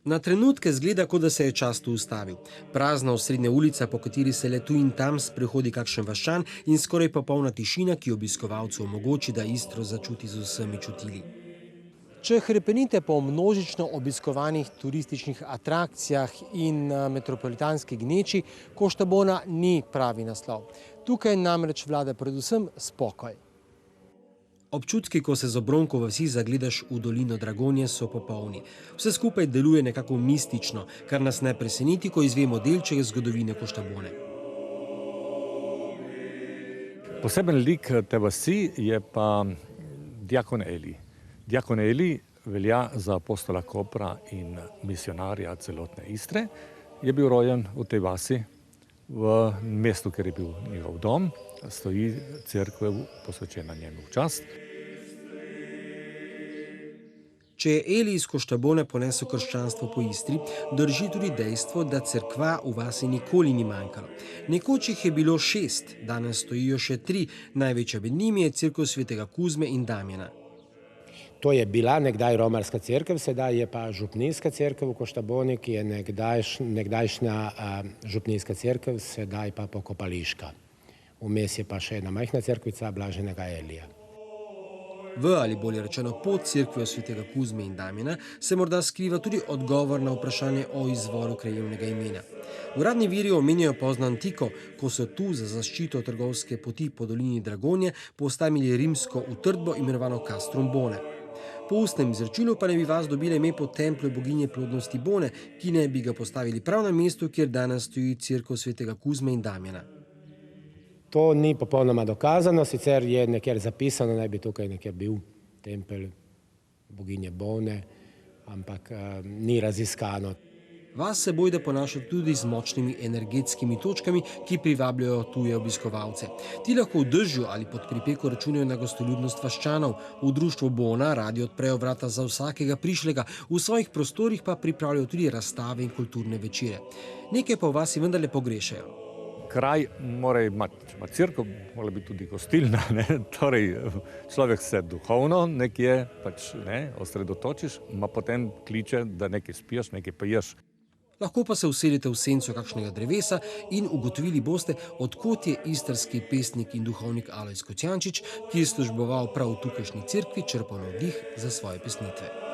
Na trenutke zgleda, kot da se je čas tu ustavil. Prazna osrednja ulica, po kateri se le tu in tam sprehodi kakšen vaščan, in skoraj popolna tišina, ki obiskovalcu omogoči, da Istro začuti z vsemi čutili. Če hrepenite po množično obiskovanih turističnih atrakcijah in metropolitanski gneči, Costa Bona ni pravi naslov. Tukaj namreč vlada predvsem spokoj. Občutki, ko se z obronko vasi zagledaš v dolino Dragonje, so popolni. Vse skupaj deluje nekako mistično, kar nas ne preseneti, ko izvemo delček zgodovine Costa Bone. Poseben lik te vasi je pa diakon Eli. Diakon Eli velja za apostola Kopra in misionarja celotne Istre. Je bil rojen v tej vasi, v mestu, kjer je bil njegov dom, stoji cerkev posvečena njemu v čast. Če je Eli iz Costa Bone ponesel krščanstvo po Istri, drži tudi dejstvo, da cerkva v vasi nikoli ni manjkalo. Nekoč jih je bilo 6, danes stojijo še 3, največja med njimi je cerkev svetega Kuzme in Damjana. To je bila nekdaj romarska cerkev, sedaj je pa župnijska cerkev v Costa Boni, ki je nekdajšnja župnijska cerkev, sedaj pa pokopališka. Vmes je pa še ena majhna cerkvica Blaženega Elija. V, ali bolje rečeno pod cerkvijo svetega Kuzme in Damjana, se morda skriva tudi odgovor na vprašanje o izvoru krajevnega imena. Uradni viri omenjajo pozno antiko, ko so tu za zaščito trgovske poti po dolini Dragonje postavili rimsko utrdbo imenovano Castrum Bone. Po ustnem izročilu pa ne bi vas dobila ime po templju boginje plodnosti Bone, ki ne bi ga postavili prav na mestu, kjer danes stoji cerkev svetega Kuzme in Damjana. To ni popolnoma dokazano, sicer je nekjer zapisano, naj bi tukaj nekjer bil tempelj boginje Bone, ampak ni raziskano. Vas se bojda ponaša tudi z močnimi energetskimi točkami, ki privabljajo tuje obiskovalce. Ti lahko v dežju ali pod pripeko računajo na gostoljubnost vaščanov. V društvu Bona radi odprejo vrata za vsakega prišlega, v svojih prostorih pa pripravljajo tudi razstave in kulturne večere. Nekaj pa v vasi vendarle pogrešajo. Kraj mora imati cerkev, mora biti tudi gostilna, torej človek se duhovno nekje osredotočiš, ma potem kliče, da nekaj spiješ, nekaj poješ. Lahko pa se usedete v senco kakšnega drevesa in ugotovili boste, od kod je istrski pesnik in duhovnik Alojz Kocijančič, ki je služboval prav v tukajšnji cerkvi, črpal navdih za svoje pesnitve.